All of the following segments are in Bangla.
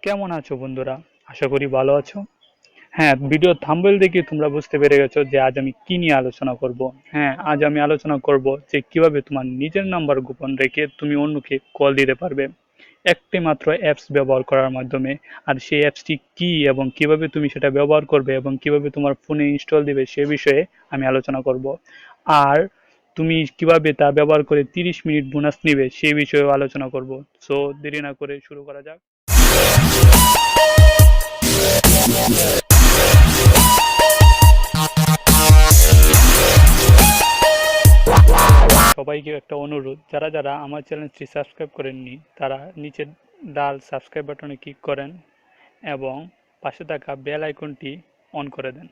কেমন আছো বন্ধুরা? আশা করি ভালো আছো। হ্যাঁ, ভিডিও থাম্বনেল দেখে তোমরা বুঝতে পেরে গেছো যে আজ আমি কি নিয়ে আলোচনা করব। হ্যাঁ, আজ আমি আলোচনা করব যে কিভাবে তোমার নিজের নাম্বার গোপন রেখে তুমি অন্যকে কল দিতে পারবে একটি মাত্র অ্যাপস ব্যবহার করার মাধ্যমে। আর সেই অ্যাপসটি কি এবং কিভাবে তুমি সেটা ব্যবহার করবে এবং কিভাবে তোমার ফোনে ইনস্টল দিবে সে বিষয়ে আমি আলোচনা করব। আর তুমি কিভাবে তা ব্যবহার করে 30 মিনিট বোনাস নিবে সেই বিষয়েও আলোচনা করব। সো দেরি না করে শুরু করা যাক। সবাইকে একটা অনুরোধ, যারা যারা আমার চ্যানেলটি সাবস্ক্রাইব করেননি তারা নিচের লাল সাবস্ক্রাইব বাটনে ক্লিক করেন এবং পাশে থাকা বেল আইকনটি অন করে দেন।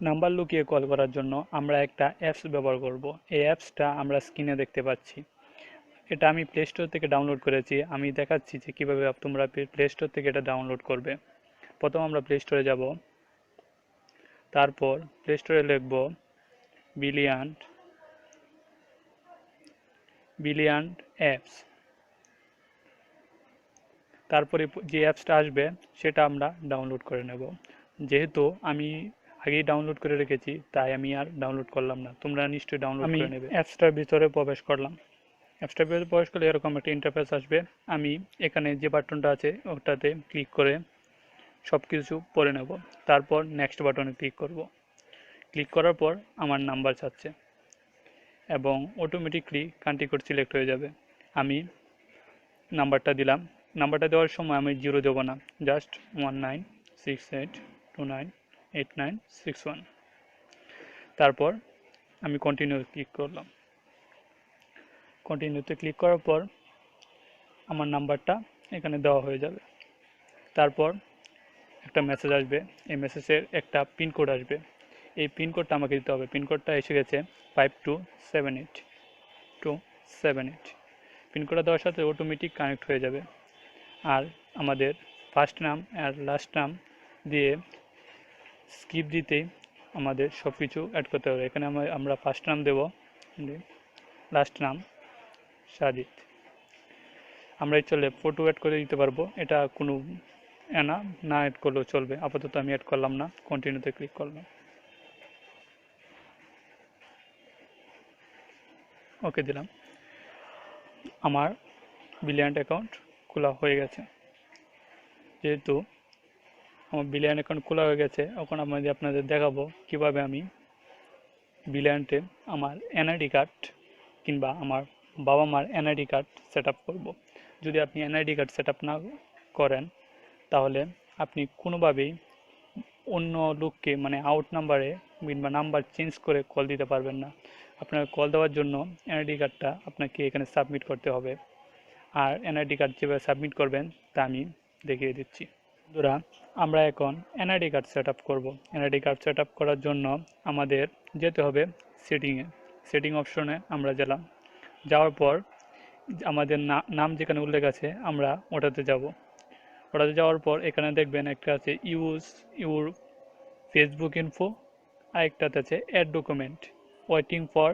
নাম্বার লুকিয়ে কল করার জন্য আমরা একটা অ্যাপস ব্যবহার করব। এই অ্যাপসটা আমরা স্ক্রিনে দেখতে পাচ্ছি। এটা আমি প্লে স্টোর থেকে ডাউনলোড করেছি। আমি দেখাচ্ছি যে কীভাবে তোমরা প্লে স্টোর থেকে এটা ডাউনলোড করবে। প্রথম আমরা প্লে স্টোরে যাব, তারপর প্লে স্টোরে লিখব বিলিয়ান্ট বিলিয়ান্ট অ্যাপস। তারপরে যে অ্যাপসটা আসবে সেটা আমরা ডাউনলোড করে নেব। যেহেতু আমি আগেই ডাউনলোড করে রেখেছি তাই আমি আর ডাউনলোড করলাম না, তোমরা নিশ্চয়ই ডাউনলোড করে নেবে। অ্যাপসটার ভিতরে প্রবেশ করলাম। অ্যাপসটার ভিতরে প্রবেশ করলে এরকম একটা ইন্টারফেস আসবে। আমি এখানে যে বাটনটা আছে ওটাতে ক্লিক করে সব কিছু পড়ে নেব। তারপর নেক্সট বাটনে ক্লিক করব। ক্লিক করার পর আমার নাম্বার চাচ্ছে এবং অটোমেটিকলি কান্ট্রি কোড সিলেক্ট হয়ে যাবে। আমি নাম্বারটা দিলাম। নাম্বারটা দেওয়ার সময় আমি 0 দেবো না, জাস্ট 1968298961। তারপর আমি কন্টিনিউ ক্লিক করলাম। কন্টিনিউতে ক্লিক করার পর আমার নাম্বারটা এখানে দেওয়া হয়ে যাবে। তারপর একটা মেসেজ আসবে। এই মেসেজের একটা পিনকোড আসবে। এই পিনকোডটা আমাকে দিতে হবে। পিনকোডটা এসে গেছে 5278 পিনকোডটা দেওয়ার সাথে অটোমেটিক কানেক্ট হয়ে যাবে। আর আমাদের ফার্স্ট নাম আর লাস্ট নাম দিয়ে স্কিপ দিতেই আমাদের সব কিছু অ্যাড করতে হবে। এখানে আমরা ফার্স্ট নাম দেব, লাস্ট নাম সাজিদ। আমরা চলে ফটো অ্যাড করে দিতে পারবো, এটা কোনো না অ্যাড করলেও চলবে। আপাতত আমি অ্যাড করলাম না, কন্টিনিউতে ক্লিক করলাম, ওকে দিলাম। আমার বিলিয়ন্ট অ্যাকাউন্ট খোলা হয়ে গেছে। যেহেতু আমার বিলিয়ন অ্যাকাউন্ট খোলা হয়ে গেছে, এখন আমি আপনাদের দেখাবো কিভাবে আমি বিলিয়ন্টে আমার এনআইডি কার্ড কিংবা আমার বাবা মার এনআইডি কার্ড সেট আপ করবো। যদি আপনি এনআইডি কার্ড সেট আপ না করেন তাহলে আপনি কোনোভাবেই অন্য লোককে মানে আউট নাম্বারে কিংবা নাম্বার চেঞ্জ করে কল দিতে পারবেন না। আপনার কল দেওয়ার জন্য এনআইডি কার্ডটা আপনাকে এখানে সাবমিট করতে হবে। আর এনআইডি কার্ড যেভাবে সাবমিট করবেন তা আমি দেখিয়ে দিচ্ছি। বন্ধুরা, আমরা এখন এনআইডি কার্ড সেট আপ করবো। এনআইডি কার্ড সেট আপ করার জন্য আমাদের যেতে হবে সেটিং অপশনে আমরা গেলাম। যাওয়ার পর আমাদের নাম যেখানে উল্লেখ আছে আমরা ওটাতে যাব। ওটাতে যাওয়ার পর এখানে দেখবেন একটা আছে ইউজ ইউর ফেসবুক ইনফো, আর একটাতে আছে add document waiting for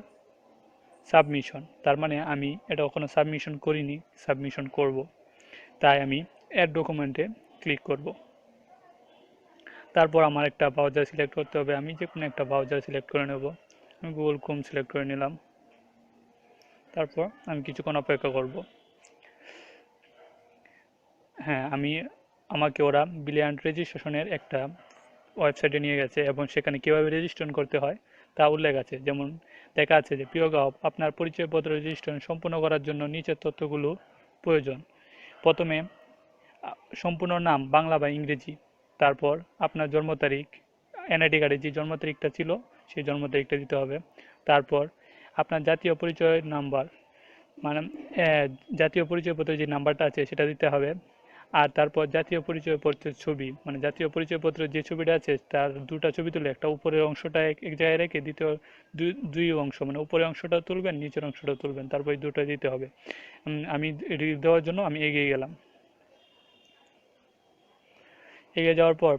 submission. তার মানে আমি এটা এখনো সাবমিশন করিনি, সাবমিশন করব। তাই আমি অ্যাড ডকুমেন্টে ক্লিক করব। তারপর আমার একটা ব্রাউজার সিলেক্ট করতে হবে। আমি যে কোনো একটা ব্রাউজার সিলেক্ট করে নেব। আমি গুগল ক্রোম সিলেক্ট করে নিলাম। তারপর আমি কিছুক্ষণ অপেক্ষা করব। হ্যাঁ, আমাকে ওরা বিলিয়ন্ট রেজিস্ট্রেশনের একটা ওয়েবসাইটে নিয়ে গেছে এবং সেখানে কীভাবে রেজিস্ট্রেশন করতে হয় তা উল্লেখ আছে। যেমন দেখা আছে যে প্রিয় গ্রাহক, আপনার পরিচয়পত্র রেজিস্ট্রেশন সম্পূর্ণ করার জন্য নিচের তথ্যগুলো প্রয়োজন। প্রথমে সম্পূর্ণ নাম বাংলা বা ইংরেজি, তারপর আপনার জন্ম তারিখ, এনআইডি কার্ডে যে জন্ম তারিখটা ছিল সেই জন্ম তারিখটা দিতে হবে। তারপর আপনার জাতীয় পরিচয় নাম্বার মানে জাতীয় পরিচয়পত্রের যে নাম্বারটা আছে সেটা দিতে হবে। আর তারপর জাতীয় পরিচয়পত্রের ছবি মানে জাতীয় পরিচয়পত্রের যে ছবিটা আছে তার দুটা ছবি তুলে একটা উপরের অংশটা এক জায়গায় রেখে দ্বিতীয় দুই অংশ মানে উপরের অংশটা তুলবেন নিচের অংশটা তুলবেন, তারপর এই দুটো দিতে হবে। আমি দেওয়ার জন্য আমি এগিয়ে গেলাম। এগিয়ে যাওয়ার পর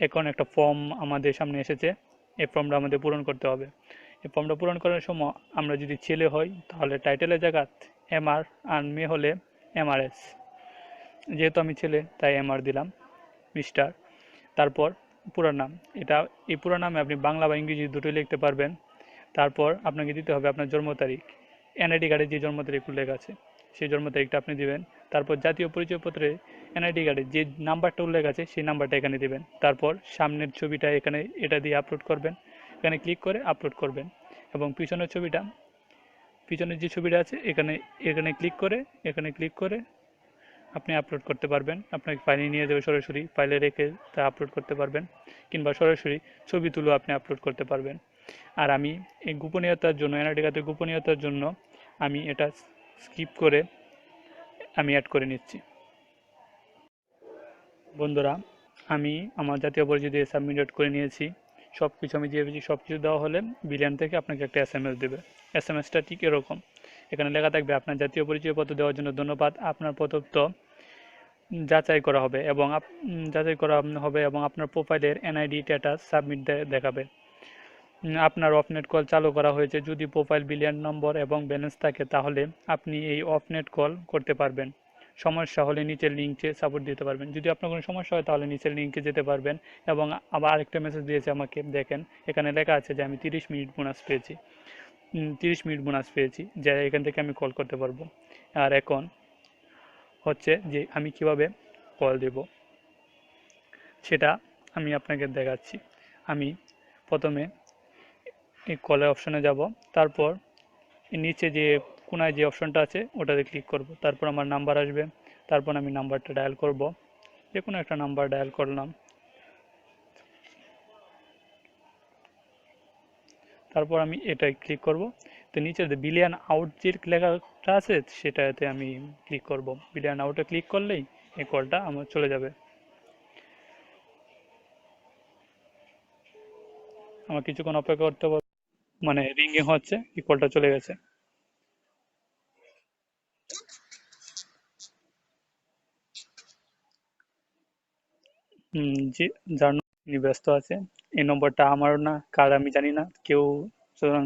এখন একটা ফর্ম আমাদের সামনে এসেছে। এই ফর্মটা আমাদের পূরণ করতে হবে। এই ফর্মটা পূরণ করার সময় আমরা যদি ছেলে হই তাহলে টাইটেলের জায়গায় MR আর মেয়ে হলে MRS। যেহেতু আমি ছেলে তাই এমআর দিলাম, মিস্টার। তারপর পুরো নাম, এটা এই পুরো নামে আপনি বাংলা বা ইংরেজি দুটোই লিখতে পারবেন। তারপর আপনাকে দিতে হবে আপনার জন্ম তারিখ, এনআইডি কার্ডে যে জন্ম তারিখ উল্লেখ আছে সেই জন্ম তারিখটা আপনি দিবেন। তারপর জাতীয় পরিচয়পত্রে এনআইডি কার্ডে যে নাম্বারটা উল্লেখ আছে সেই নাম্বারটা এখানে দিবেন। তারপর সামনের ছবিটা এখানে এটা দিয়ে আপলোড করবেন, এখানে ক্লিক করে আপলোড করবেন। এবং পিছনের ছবিটা, পিছনের যে ছবিটা আছে এখানে এখানে ক্লিক করে আপনি আপলোড করতে পারবেন। আপনাকে ফাইলে নিয়ে যাবে, সরাসরি ফাইলে রেখে তা আপলোড করতে পারবেন, কিংবা সরাসরি ছবি তুলেও আপনি আপলোড করতে পারবেন। আর আমি এই গোপনীয়তার জন্য, এনআইডি কার্ডের গোপনীয়তার জন্য আমি এটা স্কিপ করে আমি অ্যাড করে নিচ্ছি। বন্ধুরা, আমি আমার জাতীয় পরিচয় দিয়ে সাবমিট করে নিয়েছি। সব কিছু আমি দিয়ে দিয়েছি। সব কিছু দেওয়া হলে বিলিয়ন থেকে আপনাকে একটা এসএমএস দেবে। এসএমএসটা ঠিক এরকম, এখানে লেখা থাকবে আপনার জাতীয় পরিচয়পত্র দেওয়ার জন্য ধন্যবাদ, আপনার প্রদত্ত যাচাই করা হবে এবং আপনার প্রোফাইলের এনআইডি স্ট্যাটাস সাবমিট দেখাবে। আপনার অফনেট কল চালু করা হয়েছে, যদি প্রোফাইল বিলিয়ন নম্বর এবং ব্যালেন্স থাকে তাহলে আপনি এই অফনেট কল করতে পারবেন। সমস্যা হলে নিচের লিঙ্কে সাপোর্ট দিতে পারবেন। যদি আপনার কোনো সমস্যা হয় তাহলে নিচের লিঙ্কে যেতে পারবেন। এবং আবার আরেকটা মেসেজ দিয়েছে আমাকে, দেখেন এখানে লেখা আছে যে আমি 30 মিনিট বোনাস পেয়েছি। 30 মিনিট বোনাস পেয়েছি, যা এখান থেকে আমি কল করতে পারবো। আর এখন হচ্ছে যে আমি কিভাবে কল দেব সেটা আমি আপনাকে দেখাচ্ছি। আমি প্রথমে এই কলের অপশানে যাব, তারপর নিচে যে কোনায় যে অপশনটা আছে ওটাতে ক্লিক করব। তারপর আমার নাম্বার আসবে, তারপর আমি নাম্বারটা ডায়াল করব, যে কোনো একটা নাম্বার ডায়াল করলাম। তারপর আমি এটাই ক্লিক করব। তো নিচে যে বিলিয়ন আউট যে লেখাটা আছে সেটাতে আমি ক্লিক করব। বিলিয়ন আউটে ক্লিক করলেই এই কলটা আমার চলে যাবে। আমার কিছুক্ষণ অপেক্ষা করতে হবে, মানে রিঙ্গিং হচ্ছে, এই কলটা চলে গেছে। যে যার উনি ব্যস্ত আছে, এই নম্বরটা আমারও না, কার আমি জানি না, কেউ সুতরাং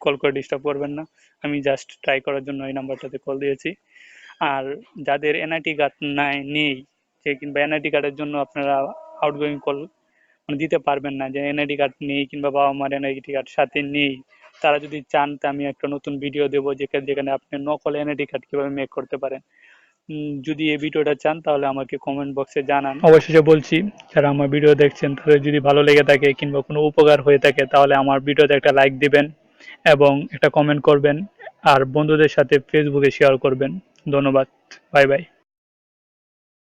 কল করে ডিস্টার্ব করবেন না। আমি জাস্ট ট্রাই করার জন্য এই নাম্বারটাতে কল দিয়েছি। আর যাদের এনআইডি কার্ড নেই, যে কিংবা এনআইডি কার্ডের জন্য আপনারা আউটগোয়িং কল মানে দিতে পারবেন না, যে এনআইডি কার্ড নেই কিংবা বাবা মার এনআইডি কার্ড সাথে নেই, তারা যদি চান তা আমি একটা নতুন ভিডিও দেবো যেখানে আপনি নকল এনআইডি কার্ড কিভাবে মেক করতে পারেন। যদি এই ভিডিওটা চান তাহলে আমাকে কমেন্ট বক্সে জানান। অবশেষে বলছি, যারা আমার ভিডিও দেখছেন তাদের যদি ভালো লেগে থাকে কিংবা কোনো উপকার হয়ে থাকে তাহলে আমার ভিডিওতে একটা লাইক দিবেন এবং একটা কমেন্ট করবেন, আর বন্ধুদের সাথে ফেসবুকে শেয়ার করবেন। ধন্যবাদ। Bye bye.